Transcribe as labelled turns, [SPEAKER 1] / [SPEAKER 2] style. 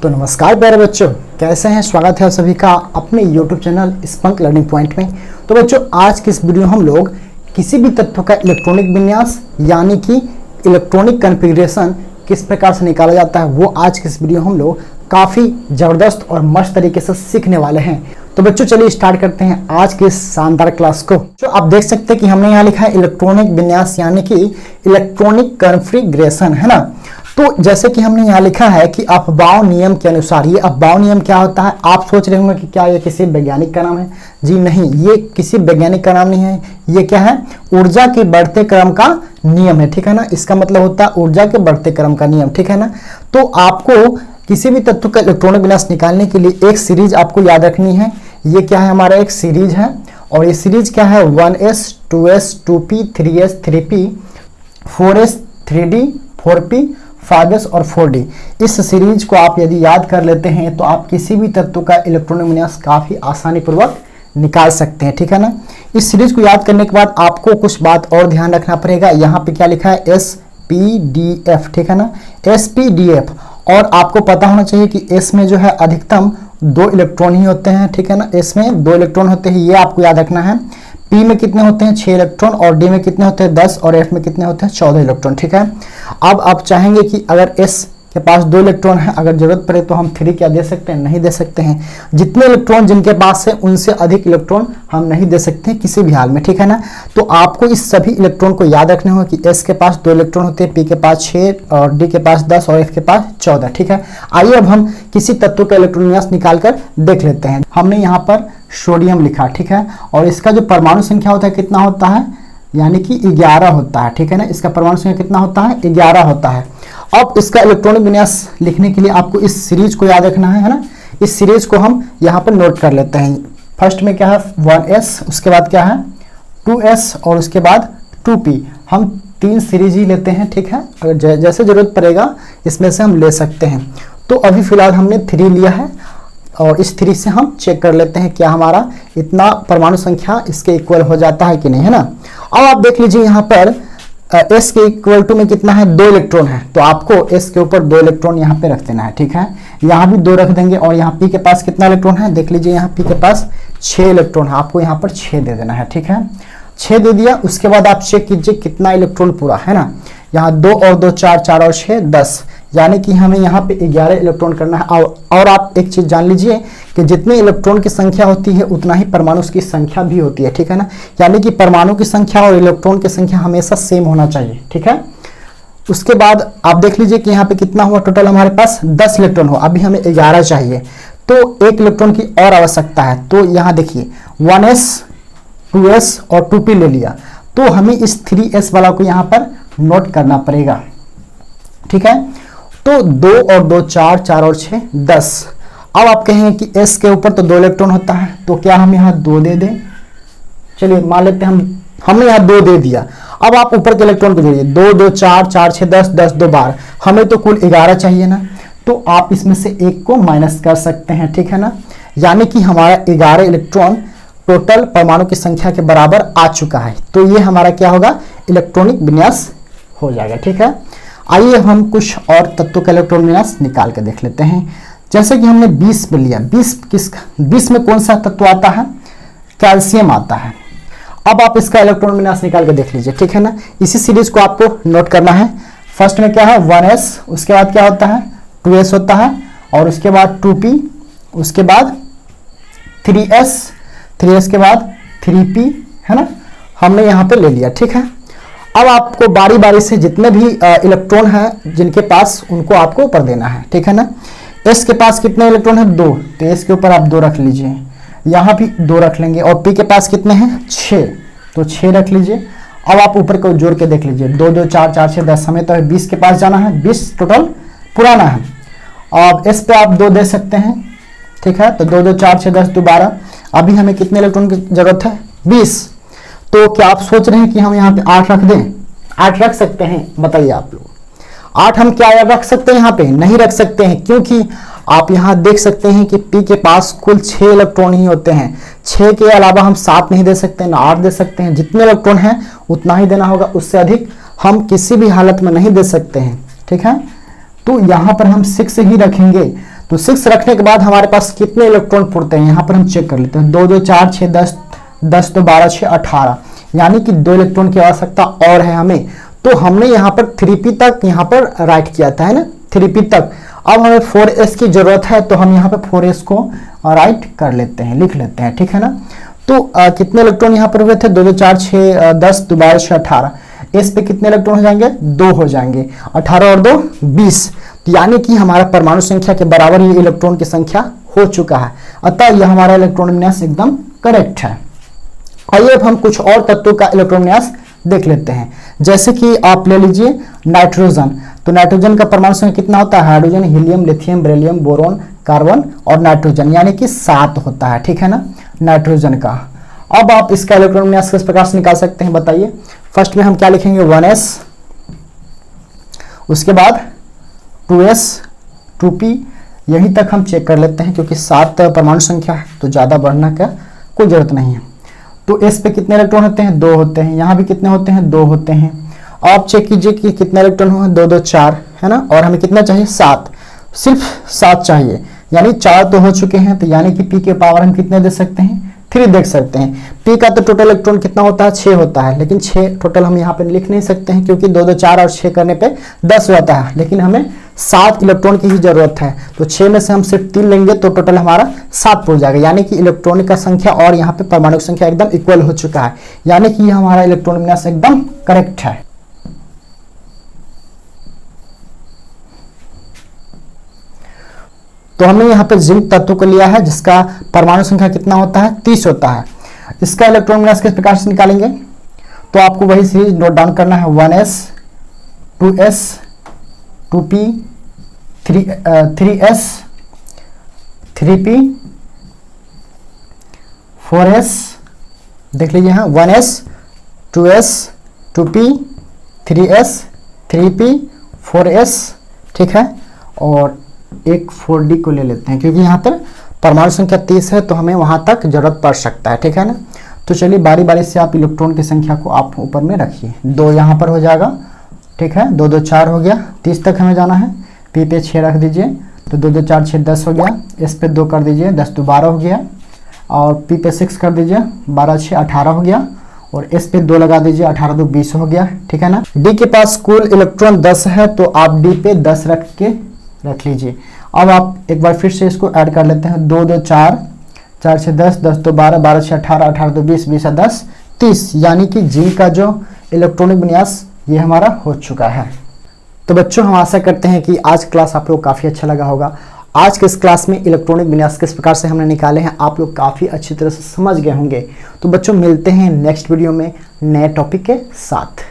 [SPEAKER 1] तो नमस्कार प्यारे बच्चों, कैसे हैं। स्वागत है आप सभी का अपने YouTube चैनल स्पंक लर्निंग पॉइंट में। तो बच्चों, आज की इस वीडियो में हम लोग किसी भी तत्व का इलेक्ट्रॉनिक विन्यास यानी कि इलेक्ट्रॉनिक कॉन्फ़िगरेशन किस प्रकार से निकाला जाता है, वो आज की इस वीडियो हम लोग काफ़ी ज़बरदस्त और मस्त तरीके से सीखने वाले हैं। तो बच्चों चलिए स्टार्ट करते हैं आज के इस शानदार क्लास को। जो आप देख सकते हैं कि हमने यहाँ लिखा है इलेक्ट्रॉनिक विन्यास यानी कि इलेक्ट्रॉनिक कॉन्फ़िगरेशन, है ना। तो जैसे कि हमने यहाँ लिखा है कि अफबाउ नियम के अनुसार, ये अफबाउ नियम क्या होता है। आप सोच रहे होंगे कि क्या ये किसी वैज्ञानिक का नाम है। जी नहीं, ये किसी वैज्ञानिक का नाम नहीं है। ये क्या है, ऊर्जा के बढ़ते क्रम का नियम है, ठीक है ना। इसका मतलब होता है ऊर्जा के बढ़ते क्रम का नियम, ठीक है ना। तो आपको किसी भी तत्व का इलेक्ट्रॉनिक विन्यास निकालने के लिए एक सीरीज आपको याद रखनी है। ये क्या है, हमारा एक सीरीज है और ये सीरीज क्या है 1s 2s 2p 3s 3p 4s 3d 4p 5s और 4d। इस सीरीज को आप यदि याद कर लेते हैं तो आप किसी भी तत्व का इलेक्ट्रॉनिक विन्यास काफ़ी आसानी पूर्वक निकाल सकते हैं, ठीक है ना। इस सीरीज को याद करने के बाद आपको कुछ बात और ध्यान रखना पड़ेगा। यहाँ पे क्या लिखा है SPDF, ठीक है ना, SPDF। और आपको पता होना चाहिए कि S में जो है अधिकतम 2 इलेक्ट्रॉन ही होते हैं, ठीक है ना। S में 2 इलेक्ट्रॉन होते हैं, ये आपको याद रखना है। P में कितने होते हैं 6 इलेक्ट्रॉन और D में कितने होते हैं 10 और F में कितने होते हैं 14 इलेक्ट्रॉन, ठीक है। अब आप चाहेंगे कि अगर S के पास 2 इलेक्ट्रॉन है, अगर जरूरत पड़े तो हम 3 क्या दे सकते हैं, नहीं दे सकते हैं। जितने इलेक्ट्रॉन जिनके पास है उनसे अधिक इलेक्ट्रॉन हम नहीं दे सकते हैं किसी भी हाल में, ठीक है ना। तो आपको इस सभी इलेक्ट्रॉन को याद रखने होगा कि S के पास 2 इलेक्ट्रॉन होते हैं, P के पास 6 और D के पास 10 और F के पास 14, ठीक है। आइए अब हम किसी तत्व का इलेक्ट्रॉन विन्यास निकाल कर देख लेते हैं। हमने यहाँ पर सोडियम लिखा, ठीक है, और इसका जो परमाणु संख्या होता है कितना होता है, यानी कि 11 होता है, ठीक है ना। इसका परमाणु संख्या कितना होता है, 11 होता है। अब इसका इलेक्ट्रॉनिक विन्यास लिखने के लिए आपको इस सीरीज को याद रखना है ना। इस सीरीज को हम यहाँ पर नोट कर लेते हैं। फर्स्ट में क्या है 1s, उसके बाद क्या है 2s और उसके बाद 2p। हम 3 सीरीज ही लेते हैं, ठीक है। अगर जैसे जरूरत पड़ेगा इसमें से हम ले सकते हैं। तो अभी फिलहाल हमने 3 लिया है और इस 3 से हम चेक कर लेते हैं क्या हमारा इतना परमाणु संख्या इसके इक्वल हो जाता है कि नहीं, है ना। अब आप देख लीजिए यहाँ पर S के इक्वल टू में कितना है 2 इलेक्ट्रॉन है, तो आपको S के ऊपर 2 इलेक्ट्रॉन यहाँ पे रख देना है, ठीक है। यहाँ भी 2 रख देंगे और यहाँ P के पास कितना इलेक्ट्रॉन है, देख लीजिए यहाँ P के पास 6 इलेक्ट्रॉन है, आपको यहाँ पर 6 दे देना है, ठीक है। 6 दे दिया, उसके बाद आप चेक कीजिए कितना इलेक्ट्रॉन पूरा है ना। यहाँ 2 और 2 4, 4 और 6 10, यानी कि हमें यहाँ पे 11 इलेक्ट्रॉन करना है। और आप एक चीज जान लीजिए कि जितने इलेक्ट्रॉन की संख्या होती है उतना ही परमाणु की संख्या भी होती है, ठीक है ना। यानी कि परमाणु की संख्या और इलेक्ट्रॉन की संख्या हमेशा सेम होना चाहिए, ठीक है। उसके बाद आप देख लीजिए कि यहाँ पे कितना हुआ टोटल, हमारे पास 10 इलेक्ट्रॉन हो, अभी हमें 11 चाहिए, तो 1 इलेक्ट्रॉन की और आवश्यकता है। तो यहाँ देखिए 1s 2s और 2p ले लिया, तो हमें इस 3s वाला को यहाँ पर नोट करना पड़ेगा, ठीक है। तो 2 और 2 4, 4 और 6 10। अब आप कहेंगे कि S के ऊपर तो 2 इलेक्ट्रॉन होता है, तो क्या हम यहाँ 2 दे दें। चलिए मान लेते हैं हमने यहाँ 2 दे दिया। अब आप ऊपर के इलेक्ट्रॉन को जोड़िए, 2 2 4, 4 6 10, 10 2 12, हमें तो कुल 11 चाहिए ना। तो आप इसमें से 1 को माइनस कर सकते हैं, ठीक है ना। यानी कि हमारा 11 इलेक्ट्रॉन टोटल परमाणु की संख्या के बराबर आ चुका है। तो ये हमारा क्या होगा, इलेक्ट्रॉनिक विन्यास हो जाएगा, ठीक है। आइए हम कुछ और तत्वों का इलेक्ट्रॉन विन्यास निकाल के देख लेते हैं। जैसे कि हमने 20 में लिया, 20 में कौन सा तत्व आता है, कैल्शियम आता है। अब आप इसका इलेक्ट्रॉन विन्यास निकाल के देख लीजिए, ठीक है ना। इसी सीरीज को आपको नोट करना है। फर्स्ट में क्या है 1s, उसके बाद क्या होता है 2s होता है और उसके बाद 2p, उसके बाद 3s के बाद 3p, है ना। हमने यहाँ पे ले लिया, ठीक है। अब आपको बारी बारी से जितने भी इलेक्ट्रॉन हैं जिनके पास, उनको आपको ऊपर देना है, ठीक है ना। S के पास कितने इलेक्ट्रॉन है 2, तो S के ऊपर आप 2 रख लीजिए, यहाँ भी 2 रख लेंगे। और P के पास कितने हैं 6, तो 6 रख लीजिए। अब आप ऊपर को जोड़ के देख लीजिए, 2 2 4, 4 6 10, हमें तो 20 के पास जाना है, 20 टोटल पुराना है। अब S पे आप 2 दे सकते हैं, ठीक है। तो 2 2 4 6 10 2 12, अभी हमें कितने इलेक्ट्रॉन की जरूरत है 20। तो क्या आप सोच रहे हैं कि हम यहाँ पे 8 रख दें, 8 रख सकते हैं, बताइए आप लोग। 8 हम क्या रख सकते हैं, यहाँ पे नहीं रख सकते हैं, क्योंकि आप यहाँ देख सकते हैं कि P के पास कुल 6 इलेक्ट्रॉन ही होते हैं। 6 के अलावा हम 7 नहीं दे सकते, ना 8 दे सकते हैं। जितने इलेक्ट्रॉन हैं उतना ही देना होगा, उससे अधिक हम किसी भी हालत में नहीं दे सकते हैं, ठीक है। तो यहाँ पर हम 6 ही रखेंगे। तो 6 रखने के बाद हमारे पास कितने इलेक्ट्रॉन पुरते हैं यहाँ पर हम चेक कर लेते हैं। 2 2 4 6 10 10 तो 12 6 18, यानी कि 2 इलेक्ट्रॉन की आवश्यकता और है हमें। तो हमने यहाँ पर 3p तक यहाँ पर राइट किया था, है ना, 3p तक। अब हमें 4s की जरूरत है, तो हम यहाँ पे 4s को राइट कर लेते हैं, लिख लेते हैं, ठीक है ना। तो कितने इलेक्ट्रॉन यहाँ पर हुए थे? 2 2 4 6 10 तो 12 6 18। एस पे कितने इलेक्ट्रॉन हो जाएंगे? 2 हो जाएंगे, 18 और 2 20। तो यानी कि हमारा परमाणु संख्या के बराबर ये इलेक्ट्रॉन की संख्या हो चुका है। अतः यह हमारा इलेक्ट्रॉन विन्यास एकदम करेक्ट है। आइए अब हम कुछ और तत्वों का इलेक्ट्रॉन विन्यास देख लेते हैं। जैसे कि आप ले लीजिए नाइट्रोजन। तो नाइट्रोजन का परमाणु संख्या कितना होता है? Hydrogen, helium, lithium, beryllium, boron, carbon और नाइट्रोजन, यानी कि 7 होता है, ठीक है ना, नाइट्रोजन का। अब आप इसका इलेक्ट्रॉन विन्यास किस प्रकार से निकाल सकते हैं बताइए। फर्स्ट में हम क्या लिखेंगे? 1s, उसके बाद 2s 2p, यहीं तक हम चेक कर लेते हैं क्योंकि 7 परमाणु संख्या है तो ज़्यादा बढ़ना का कोई जरूरत नहीं है। तो s पे कितने इलेक्ट्रॉन होते हैं? 2 होते हैं। यहाँ भी कितने होते हैं? 2 होते हैं। आप चेक कीजिए कि कितने इलेक्ट्रॉन हुए? 2 2 4, है ना, और हमें कितना चाहिए? 7, सिर्फ 7 चाहिए, यानी 4 तो हो चुके हैं। तो यानी कि p के पावर हम कितने दे सकते हैं? 3 देख सकते हैं। p का तो टोटल इलेक्ट्रॉन कितना होता है? 6 होता है, लेकिन 6 टोटल हम यहाँ पे लिख नहीं सकते हैं क्योंकि 2 2 4 और 6 करने पे 10 होता है, लेकिन हमें 7 इलेक्ट्रॉन की ही जरूरत है। तो 6 में से हम सिर्फ 3 लेंगे तो टोटल हमारा 7 हो जाएगा, यानी कि इलेक्ट्रॉन का संख्या और यहाँ पे परमाणु संख्या एकदम इक्वल हो चुका है, यानी कि हमारा इलेक्ट्रॉन विन्यास एकदम करेक्ट है। तो हमने यहाँ पे जिंक तत्व को लिया है जिसका परमाणु संख्या कितना होता है? 30 होता है। इसका इलेक्ट्रॉन विन्यास किस प्रकार से निकालेंगे? तो आपको वही सीरीज नोट डाउन करना है। 1s 2s 2p 3s 3p 4s, देख लीजिए यहाँ 1s 2s 2p 3s 3p 4s, ठीक है। और एक 4d को ले लेते हैं क्योंकि यहाँ पर परमाणु संख्या 30 है तो हमें वहाँ तक जरूरत पड़ सकता है, ठीक है ना। तो चलिए बारी बारी से आप इलेक्ट्रॉन की संख्या को आप ऊपर में रखिए। 2 यहाँ पर हो जाएगा, ठीक है, 2 2 4 हो गया, 30 तक हमें जाना है। p पे 6 रख दीजिए, तो 2 2 4 6 10 हो गया। s पे 2 कर दीजिए, 10 तो 12 हो गया। और p पे 6 कर दीजिए, 12 6 18 हो गया। और s पे 2 लगा दीजिए, 18 2 20 हो गया, ठीक है ना। d के पास कुल इलेक्ट्रॉन 10 है तो आप d पे 10 रख लीजिए। अब आप एक बार फिर से इसको ऐड कर लेते हैं। 2 2 4 4 6 10 10 तो 12 12 6 18 18 तो 20 20 10 30, यानी कि जिंक का जो इलेक्ट्रॉनिक विन्यास ये हमारा हो चुका है। तो बच्चों हम आशा करते हैं कि आज क्लास आप लोग काफ़ी अच्छा लगा होगा। आज के इस क्लास में इलेक्ट्रॉनिक विन्यास किस प्रकार से हमने निकाले हैं आप लोग काफ़ी अच्छी तरह से समझ गए होंगे। तो बच्चों मिलते हैं नेक्स्ट वीडियो में नए टॉपिक के साथ।